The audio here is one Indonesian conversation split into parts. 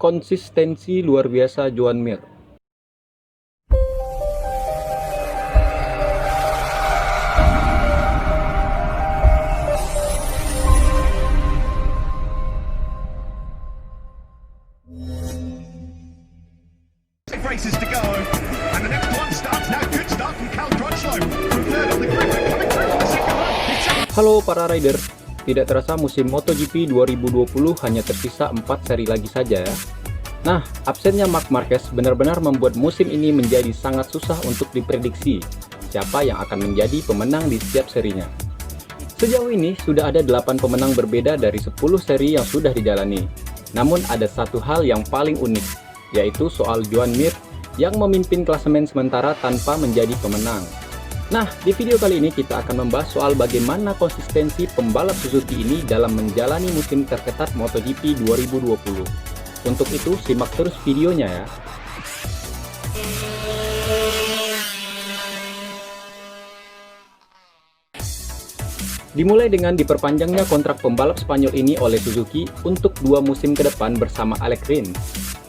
konsistensi luar biasa Joan Mir. Races to go, and the next one starts now. Good start from Cal Crutchlow from third on the grid, but coming through on the second one. Halo para rider, tidak terasa musim MotoGP 2020 hanya tersisa 4 seri lagi saja ya. Nah, absennya Marc Marquez benar-benar membuat musim ini menjadi sangat susah untuk diprediksi siapa yang akan menjadi pemenang di setiap serinya. Sejauh ini sudah ada 8 pemenang berbeda dari 10 seri yang sudah dijalani. Namun ada satu hal yang paling unik, yaitu soal Joan Mir yang memimpin klasemen sementara tanpa menjadi pemenang. Nah, di video kali ini kita akan membahas soal bagaimana konsistensi pembalap Suzuki ini dalam menjalani musim terketat MotoGP 2020. Untuk itu, simak terus videonya ya. Dimulai dengan diperpanjangnya kontrak pembalap Spanyol ini oleh Suzuki untuk 2 musim ke depan bersama Alex Rins.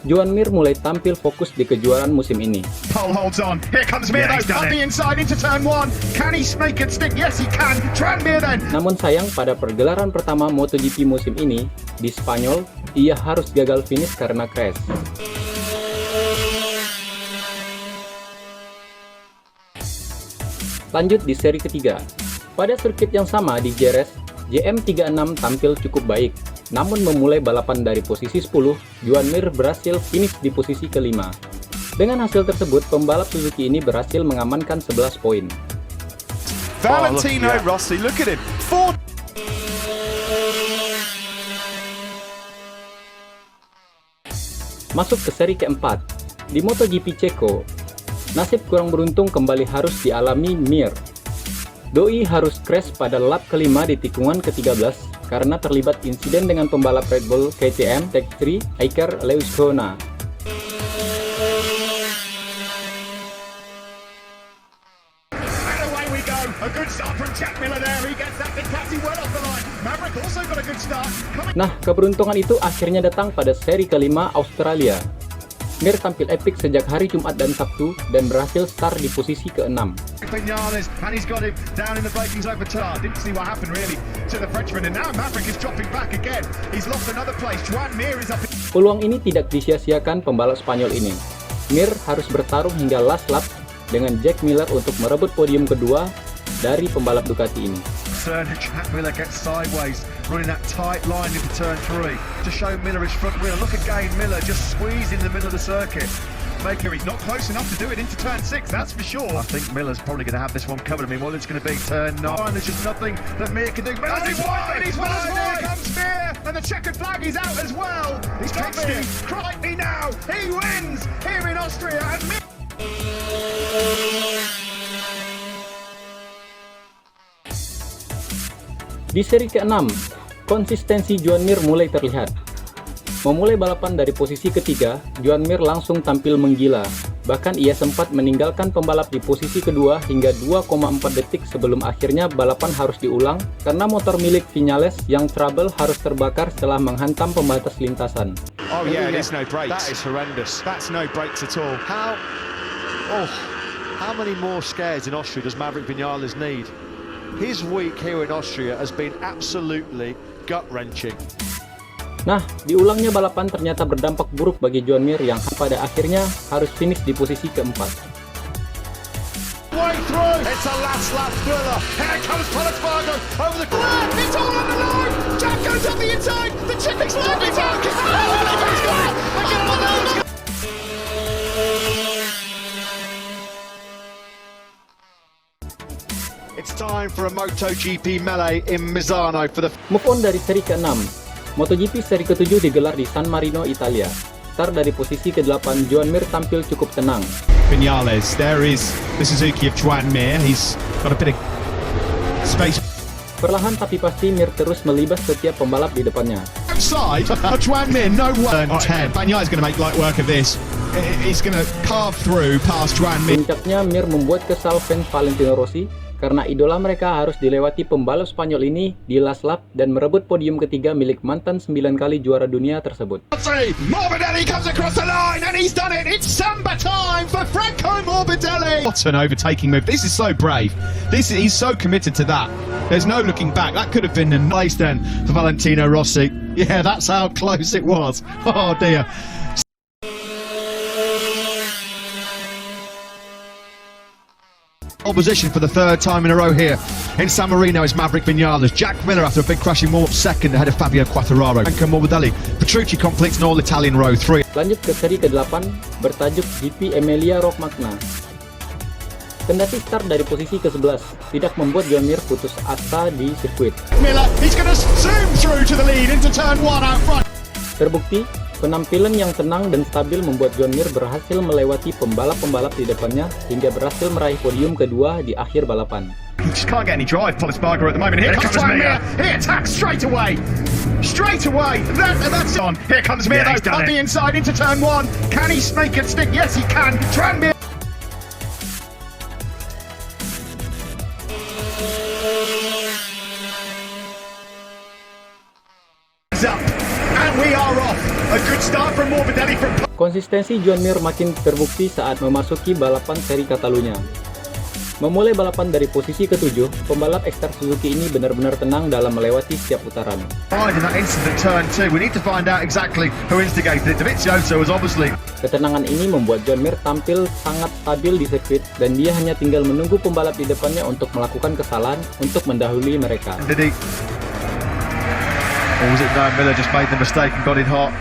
Joan Mir mulai tampil fokus di kejuaraan musim ini. Pole holds on. Here comes Mir though, up the inside into turn 1. Can he make it stick? Yes, he can. Joan Mir then. Namun sayang pada pergelaran pertama MotoGP musim ini di Spanyol, ia harus gagal finish karena crash. Lanjut di seri ketiga. Pada sirkuit yang sama di Jerez, JM36 tampil cukup baik. Namun memulai balapan dari posisi 10, Joan Mir berhasil finish di posisi kelima. Dengan hasil tersebut, pembalap Suzuki ini berhasil mengamankan 11 poin. Valentino Rossi, look at him. Masuk ke seri keempat. Di MotoGP Ceko, nasib kurang beruntung kembali harus dialami Mir. Doi harus crash pada lap kelima di tikungan ke-13 karena terlibat insiden dengan pembalap Red Bull KTM Tech 3 Iker Lecuona. Nah, keberuntungan itu akhirnya datang pada seri kelima Australia. Mir tampil epik sejak hari Jumat dan Sabtu dan berhasil start di posisi ke-6. Peluang ini tidak disia-siakan pembalap Spanyol ini. Mir harus bertarung hingga last lap dengan Jack Miller untuk merebut podium kedua dari pembalap Ducati ini. Jack Miller gets sideways, running that tight line into turn 3 to show Miller his front wheel. Look again, Miller just squeezed in the middle of the circuit. Maker, he's not close enough to do it into turn 6, that's for sure. I think Miller's probably going to have this one covered. I mean, well, it's going to be turn 9. There's just nothing that Mir can do. Miller's wide! He's wide! Here comes Mir, and the checkered flag is out as well. He's coming! Crikey now! He wins here in Austria, and Mir... Di seri ke-6, konsistensi Joan Mir mulai terlihat. Memulai balapan dari posisi ketiga, Joan Mir langsung tampil menggila. Bahkan ia sempat meninggalkan pembalap di posisi kedua hingga 2,4 detik sebelum akhirnya balapan harus diulang karena motor milik Viñales yang trouble harus terbakar setelah menghantam pembatas lintasan. Oh yeah, there's no brakes. That is horrendous. That's no brakes at all. How many more scares in Austria does Maverick Viñales need? His week here in Austria has been absolutely gut-wrenching. Nah, diulangnya balapan ternyata berdampak buruk bagi Joan Mir yang pada akhirnya harus finish di posisi keempat. Way through. It's a last lap thriller. Here comes Palazzolo over the corner. It's all on the line. Jack goes up the inside. The chip is landing back. It's time for a MotoGP melee in Misano for the... Move on dari seri ke-6. MotoGP seri ke-7 digelar di San Marino, Italia. Start dari posisi ke-8, Joan Mir tampil cukup tenang. Viñales, there is the Suzuki of Joan Mir. He's got a bit of space. Perlahan tapi pasti Mir terus melibas setiap pembalap di depannya. Outside of Joan Mir, no way. 10. Viñales is going to make light work of this. He's going to carve through past Joan Mir. Puncaknya Mir membuat kesal fans Valentino Rossi karena idola mereka harus dilewati pembalap Spanyol ini di last lap dan merebut podium ketiga milik mantan 9 kali juara dunia tersebut. Morbidelli comes across the line and he's done it. It's Samba time for Franco Morbidelli. What an overtaking move. This is so brave. He's so committed to that. There's no looking back. That could have been a nice then for Valentino Rossi. Yeah, that's how close it was. Oh dear. Opposition for the third time in a row here in San Marino is Maverick Vinales. Jack Miller after a big crashing warm-up second ahead of Fabio Quartararo. Franco Morbidelli. Petrucci completes an all-Italian row 3. Lanjut ke seri ke-8 bertajuk GP Emilia Romagna. Kendati start dari posisi ke-11 tidak membuat Joan Mir putus asa di sirkuit. Miller, he's going to zoom through to the lead into turn 1 out front. Terbukti, penampilan yang tenang dan stabil membuat Joan Mir berhasil melewati pembalap-pembalap di depannya hingga berhasil meraih podium kedua di akhir balapan. He just can't get any drive, Paul Espargaro at the moment. Here comes Mir. He attacks straight away. Straight away. That's on. Here comes Mir though, on the inside into turn 1. Can he snake and stick? Yes, he can. Tranmere. Up. And we are off. A good start from Morbidelli from... Konsistensi Joan Mir makin terbukti saat memasuki balapan seri Catalunya. Memulai balapan dari posisi ke-7, pembalap Ekstar Suzuki ini benar-benar tenang dalam melewati setiap putaran. In that incident turn 2, we need to find out exactly who instigated it. Dovizioso was obviously... Ketenangan ini membuat Joan Mir tampil sangat stabil di sirkuit dan dia hanya tinggal menunggu pembalap di depannya untuk melakukan kesalahan untuk mendahului mereka. Did he? Or was it no, Miller just made the mistake and got it hot?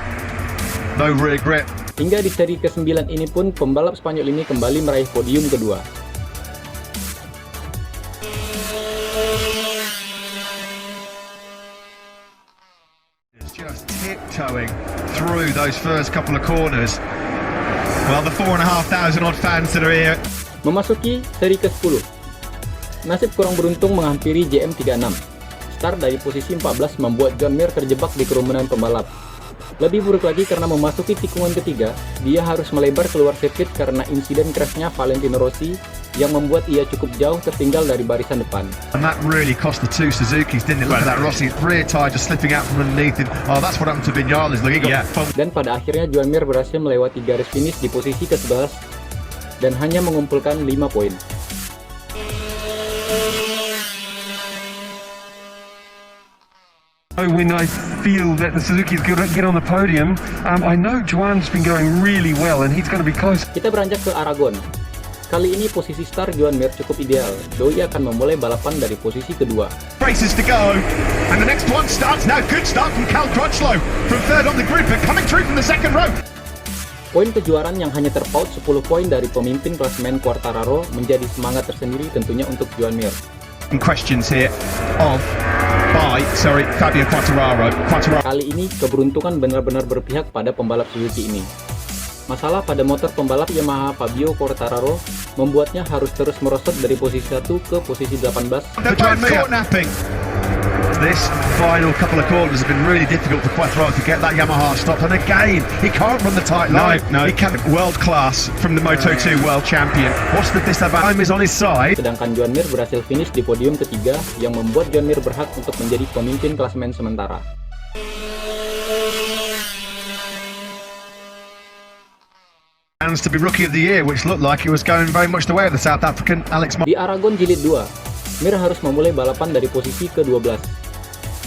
No rear grip. Hingga di seri ke-9 ini pun pembalap Spanyol ini kembali meraih podium kedua. It's just tiptoeing through those first couple of corners. Well, the 4,500 odd fans that are here. Memasuki seri ke-10. Nasib kurang beruntung menghampiri JM36. Start dari posisi 14 membuat Joan Mir terjebak di kerumunan pembalap. Lebih buruk lagi karena memasuki tikungan ketiga, dia harus melebar keluar sirkuit karena insiden crashnya Valentino Rossi yang membuat ia cukup jauh tertinggal dari barisan depan. And that really cost the two Suzukis, didn't it? Look at that Rossi rear tyre just slipping out from underneath him. Oh, that's what happened to Vinales. Look, he got Dan pada akhirnya Joan Mir berhasil melewati garis finish di posisi ke-11 dan hanya mengumpulkan 5 poin. When I feel that the Suzuki's going to get on the podium, I know Joan's been going really well and he's going to be close. Kita beranjak ke Aragon. Kali ini posisi start Joan Mir cukup ideal. Doi akan memulai balapan dari posisi kedua. Races to go, and the next one starts now. Good start from Cal Crutchlow from third on the grid, but coming through from the second row. Poin kejuaraan yang hanya terpaut 10 poin dari pemimpin klasemen Quartararo menjadi semangat tersendiri tentunya untuk Joan Mir. Questions here Fabio Quartararo. Kali ini keberuntungan benar-benar berpihak pada pembalap Suzuki ini. Masalah pada motor pembalap Yamaha Fabio Quartararo membuatnya harus terus merosot dari posisi 1 ke posisi 18. They're both caught napping. This final couple of corners have been really difficult for Quartararo to get that Yamaha stopped, and again he can't run the tight line. No, he can't. World class from the Moto2 world champion. What's the disadvantage? Time is on his side. Sedangkan Joan Mir berhasil finish di podium ketiga yang membuat Joan Mir berhak untuk menjadi pemimpin klasemen sementara. To be rookie of the year, which looked like it was going very much the way of the South African Alex Marquez. Di Aragon Jilid 2, Mir harus memulai balapan dari posisi ke-12.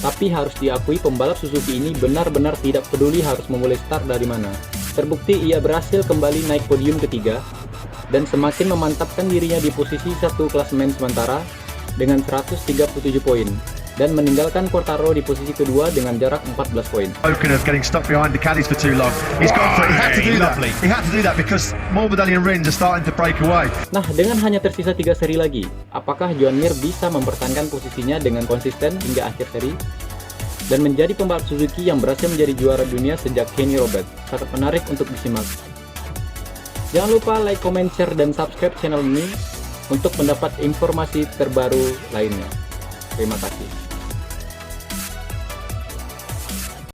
Tapi harus diakui pembalap Suzuki ini benar-benar tidak peduli harus memulai start dari mana. Terbukti ia berhasil kembali naik podium ketiga dan semakin memantapkan dirinya di posisi 1 klasemen sementara dengan 137 poin dan meninggalkan Quartararo di posisi kedua dengan jarak 14 poin. Spoken of getting stuck behind the caddies for too long. He's gone for it. He had to do that. He had to do that because Morbidelli and Rins are starting to break away. Nah, dengan hanya tersisa 3 seri lagi, apakah Joan Mir bisa mempertahankan posisinya dengan konsisten hingga akhir seri dan menjadi pembalap Suzuki yang berhasil menjadi juara dunia sejak Kenny Roberts? Sangat menarik untuk disimak. Jangan lupa like, comment, share, dan subscribe channel ini untuk mendapat informasi terbaru lainnya. Terima kasih.